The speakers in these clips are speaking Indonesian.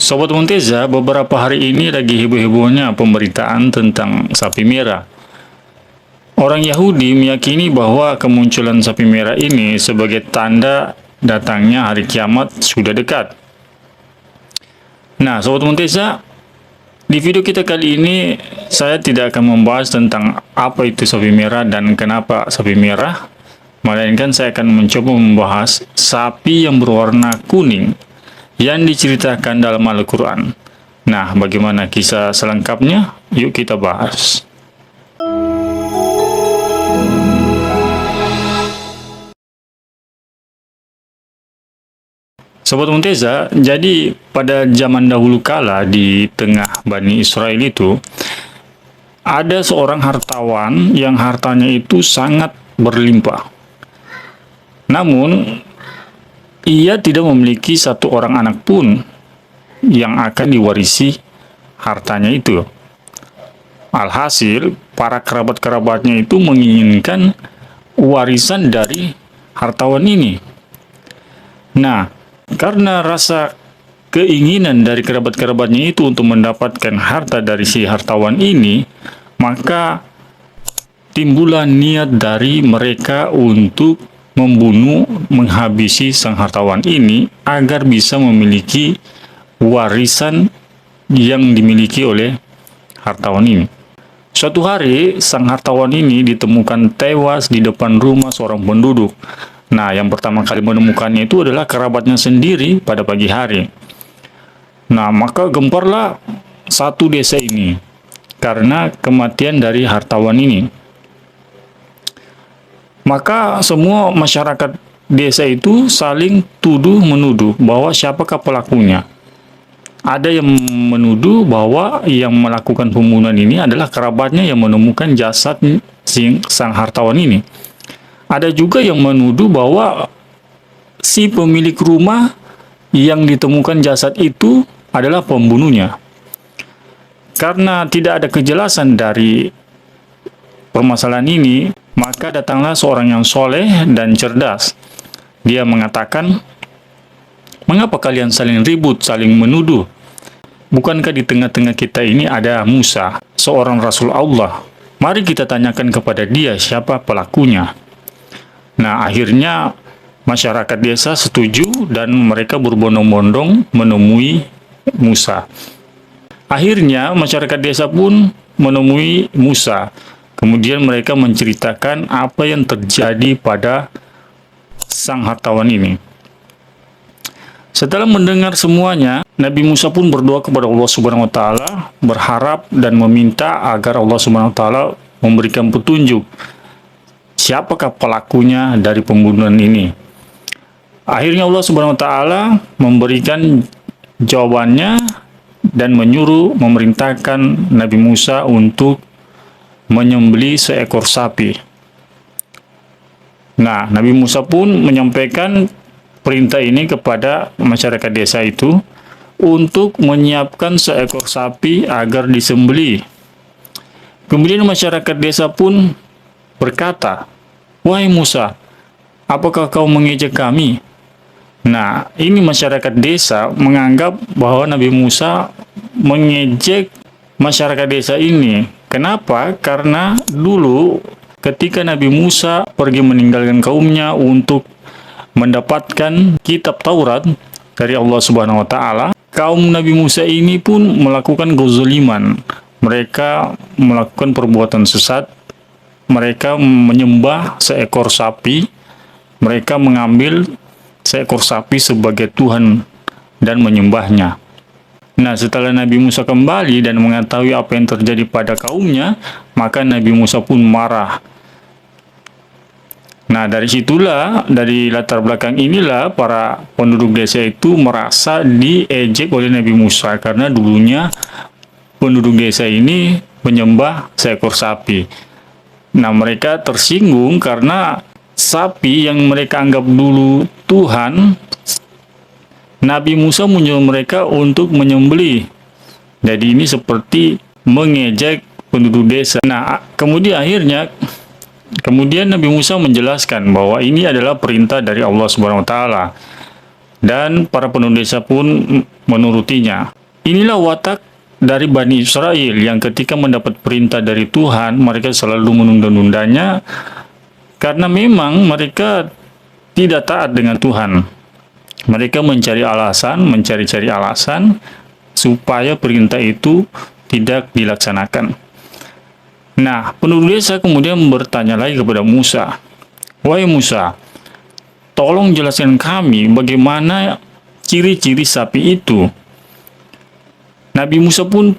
Sobat Monteza, beberapa hari ini lagi heboh-hebohnya pemberitaan tentang sapi merah. Orang Yahudi meyakini bahwa kemunculan sapi merah ini sebagai tanda datangnya hari kiamat sudah dekat. Nah, Sobat Monteza, di video kita kali ini saya tidak akan membahas tentang apa itu sapi merah dan kenapa sapi merah, melainkan saya akan mencoba membahas sapi yang berwarna kuning yang diceritakan dalam Al-Quran. Nah, bagaimana kisah selengkapnya? Yuk kita bahas. Sobat Munteza, jadi pada zaman dahulu kala di tengah Bani Israel itu, ada seorang hartawan yang hartanya itu sangat berlimpah. Namun, ia tidak memiliki satu orang anak pun yang akan diwarisi hartanya itu. Alhasil, para kerabat-kerabatnya itu menginginkan warisan dari hartawan ini. Nah, karena rasa keinginan dari kerabat-kerabatnya itu untuk mendapatkan harta dari si hartawan ini, maka timbullah niat dari mereka untuk membunuh, menghabisi sang hartawan ini agar bisa memiliki warisan yang dimiliki oleh hartawan ini. Suatu hari, sang hartawan ini ditemukan tewas di depan rumah seorang penduduk. Nah, yang pertama kali menemukannya itu adalah kerabatnya sendiri pada pagi hari. Nah, maka gemparlah satu desa ini karena kematian dari hartawan ini. Maka semua masyarakat desa itu saling tuduh-menuduh bahwa siapakah pelakunya. Ada yang menuduh bahwa yang melakukan pembunuhan ini adalah kerabatnya yang menemukan jasad sang hartawan ini. Ada juga yang menuduh bahwa si pemilik rumah yang ditemukan jasad itu adalah pembunuhnya. Karena tidak ada kejelasan dari permasalahan ini, maka datanglah seorang yang soleh dan cerdas. Dia mengatakan, "Mengapa kalian saling ribut, saling menuduh? Bukankah di tengah-tengah kita ini ada Musa, seorang Rasul Allah? Mari kita tanyakan kepada dia siapa pelakunya." Nah, akhirnya masyarakat desa setuju dan mereka berbondong-bondong menemui Musa. Akhirnya masyarakat desa pun menemui Musa. Kemudian mereka menceritakan apa yang terjadi pada sang hartawan ini. Setelah mendengar semuanya, Nabi Musa pun berdoa kepada Allah Subhanahu wa taala, berharap dan meminta agar Allah Subhanahu wa taala memberikan petunjuk siapakah pelakunya dari pembunuhan ini. Akhirnya Allah Subhanahu wa taala memberikan jawabannya dan memerintahkan Nabi Musa untuk menyembelih seekor sapi. Nah, Nabi Musa pun menyampaikan perintah ini kepada masyarakat desa itu untuk menyiapkan seekor sapi agar disembelih. Kemudian masyarakat desa pun berkata, "Wahai Musa, apakah kau mengejek kami?" Nah, ini masyarakat desa menganggap bahwa Nabi Musa mengejek masyarakat desa ini. Kenapa? Karena dulu ketika Nabi Musa pergi meninggalkan kaumnya untuk mendapatkan kitab Taurat dari Allah Subhanahu wa taala, kaum Nabi Musa ini pun melakukan kezaliman. Mereka melakukan perbuatan sesat. Mereka menyembah seekor sapi. Mereka mengambil seekor sapi sebagai Tuhan dan menyembahnya. Nah, setelah Nabi Musa kembali dan mengetahui apa yang terjadi pada kaumnya, maka Nabi Musa pun marah. Nah, dari situlah, dari latar belakang inilah para penduduk desa itu merasa diejek oleh Nabi Musa karena dulunya penduduk desa ini menyembah seekor sapi. Nah, mereka tersinggung karena sapi yang mereka anggap dulu Tuhan, Nabi Musa menyuruh mereka untuk menyembelih. Jadi ini seperti mengejek penduduk desa. Nah, kemudian Nabi Musa menjelaskan bahwa ini adalah perintah dari Allah Subhanahu wa taala. dan para penuntut desa pun menurutinya. Inilah watak dari Bani Israel yang ketika mendapat perintah dari Tuhan, mereka selalu menunda-nundanya karena memang mereka tidak taat dengan Tuhan. Mereka mencari-cari alasan supaya perintah itu tidak dilaksanakan. Nah, penduduk desa kemudian bertanya lagi kepada Musa, "Wahai Musa, tolong jelaskan kami bagaimana ciri-ciri sapi itu." Nabi Musa pun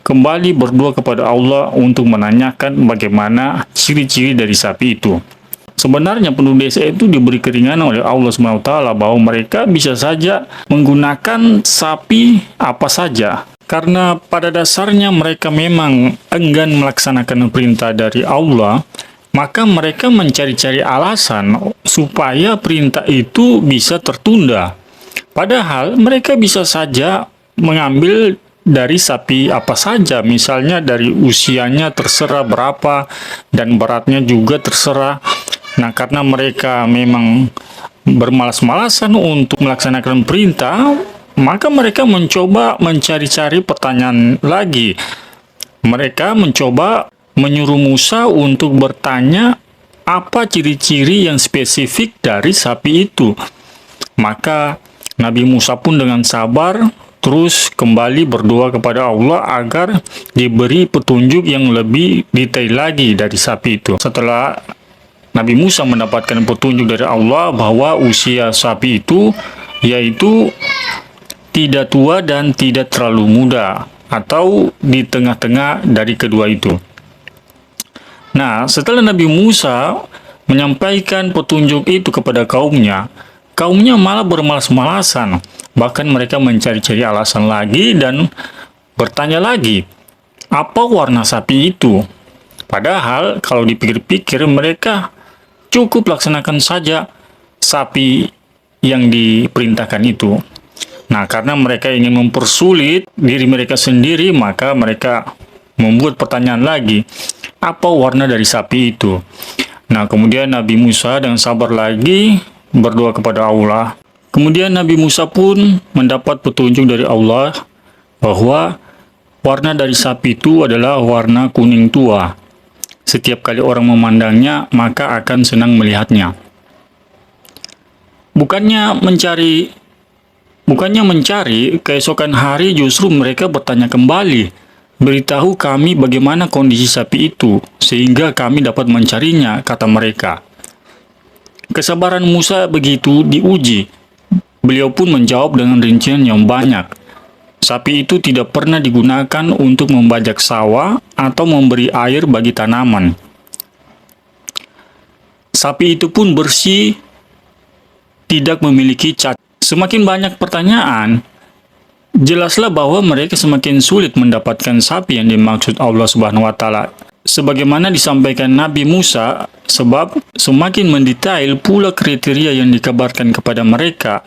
kembali berdoa kepada Allah untuk menanyakan bagaimana ciri-ciri dari sapi itu. Sebenarnya penduduk desa itu diberi keringanan oleh Allah SWT bahwa mereka bisa saja menggunakan sapi apa saja. Karena pada dasarnya mereka memang enggan melaksanakan perintah dari Allah, maka mereka mencari-cari alasan supaya perintah itu bisa tertunda. Padahal mereka bisa saja mengambil dari sapi apa saja, misalnya dari usianya terserah berapa dan beratnya juga terserah. Nah, karena mereka memang bermalas-malasan untuk melaksanakan perintah, maka mereka mencoba mencari-cari pertanyaan lagi. Mereka mencoba menyuruh Musa untuk bertanya apa ciri-ciri yang spesifik dari sapi itu. Maka Nabi Musa pun dengan sabar terus kembali berdoa kepada Allah agar diberi petunjuk yang lebih detail lagi dari sapi itu. Setelah Nabi Musa mendapatkan petunjuk dari Allah bahwa usia sapi itu yaitu tidak tua dan tidak terlalu muda, atau di tengah-tengah dari kedua itu. Nah, setelah Nabi Musa menyampaikan petunjuk itu kepada kaumnya malah bermalas-malasan. Bahkan mereka mencari-cari alasan lagi dan bertanya lagi, apa warna sapi itu? Padahal kalau dipikir-pikir mereka cukup laksanakan saja sapi yang diperintahkan itu. Nah, karena mereka ingin mempersulit diri mereka sendiri, maka mereka membuat pertanyaan lagi, apa warna dari sapi itu? Nah, kemudian Nabi Musa dengan sabar lagi berdoa kepada Allah. Kemudian Nabi Musa pun mendapat petunjuk dari Allah bahwa warna dari sapi itu adalah warna kuning tua. Setiap kali orang memandangnya, maka akan senang melihatnya. Bukannya mencari, keesokan hari justru mereka bertanya kembali, "Beritahu kami bagaimana kondisi sapi itu, sehingga kami dapat mencarinya," kata mereka. Kesabaran Musa begitu diuji. Beliau pun menjawab dengan rincian yang banyak. Sapi itu tidak pernah digunakan untuk membajak sawah atau memberi air bagi tanaman. Sapi itu pun bersih, tidak memiliki cacat. Semakin banyak pertanyaan, jelaslah bahwa mereka semakin sulit mendapatkan sapi yang dimaksud Allah Subhanahu wa taala. Sebagaimana disampaikan Nabi Musa, sebab semakin mendetail pula kriteria yang dikabarkan kepada mereka.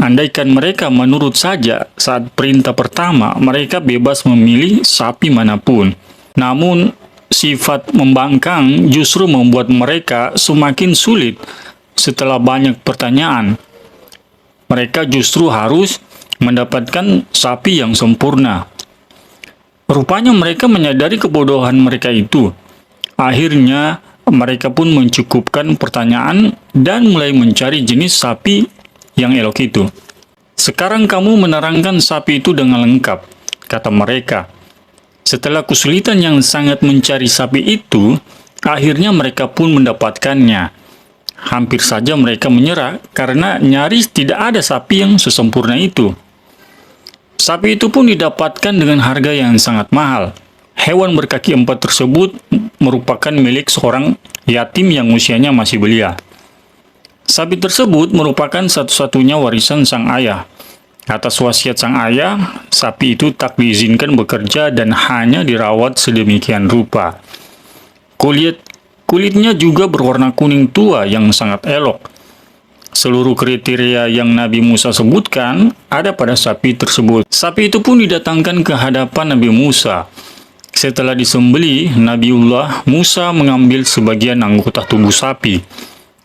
Andaikan mereka menurut saja saat perintah pertama, mereka bebas memilih sapi manapun. Namun, sifat membangkang justru membuat mereka semakin sulit. Setelah banyak pertanyaan, mereka justru harus mendapatkan sapi yang sempurna. Rupanya mereka menyadari kebodohan mereka itu. Akhirnya, mereka pun mencukupkan pertanyaan dan mulai mencari jenis sapi yang elok itu. "Sekarang kamu menerangkan sapi itu dengan lengkap," kata mereka. Setelah kesulitan yang sangat mencari sapi itu, akhirnya mereka pun mendapatkannya. Hampir saja mereka menyerah karena nyaris tidak ada sapi yang sesempurna itu. Sapi itu pun didapatkan dengan harga yang sangat mahal. Hewan berkaki 4 tersebut merupakan milik seorang yatim yang usianya masih belia. Sapi tersebut merupakan satu-satunya warisan sang ayah. Atas wasiat sang ayah, sapi itu tak diizinkan bekerja dan hanya dirawat sedemikian rupa. Kulitnya juga berwarna kuning tua yang sangat elok. Seluruh kriteria yang Nabi Musa sebutkan ada pada sapi tersebut. Sapi itu pun didatangkan ke hadapan Nabi Musa. Setelah disembelih, Nabiullah Musa mengambil sebagian anggota tubuh sapi,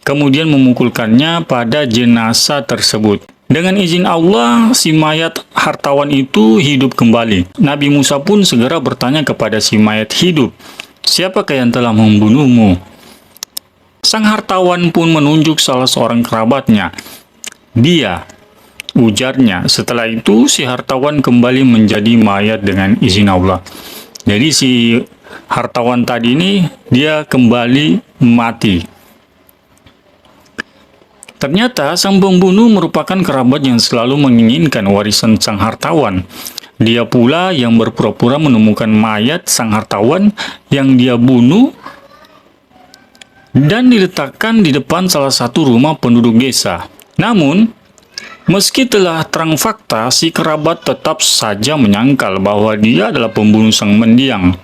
kemudian memukulkannya pada jenazah tersebut. Dengan izin Allah, si mayat hartawan itu hidup kembali. Nabi Musa pun segera bertanya kepada si mayat hidup, "Siapakah yang telah membunuhmu?" Sang hartawan pun menunjuk salah seorang kerabatnya. "Dia," ujarnya. Setelah itu, si hartawan kembali menjadi mayat dengan izin Allah. Jadi si hartawan tadi ini, dia kembali mati. Ternyata sang pembunuh merupakan kerabat yang selalu menginginkan warisan sang hartawan. Dia pula yang berpura-pura menemukan mayat sang hartawan yang dia bunuh dan diletakkan di depan salah satu rumah penduduk desa. Namun, meski telah terang fakta, si kerabat tetap saja menyangkal bahwa dia adalah pembunuh sang mendiang.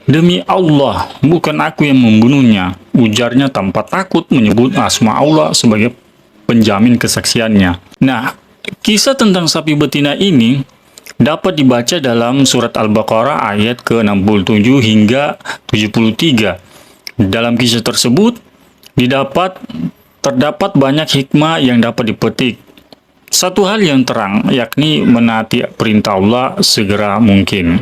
"Demi Allah, bukan aku yang membunuhnya," ujarnya tanpa takut menyebut asma Allah sebagai penjamin kesaksiannya. Nah, kisah tentang sapi betina ini dapat dibaca dalam surat Al-Baqarah ayat ke-67 hingga 73. Dalam kisah tersebut, terdapat banyak hikmah yang dapat dipetik. Satu hal yang terang, yakni menaati perintah Allah segera mungkin.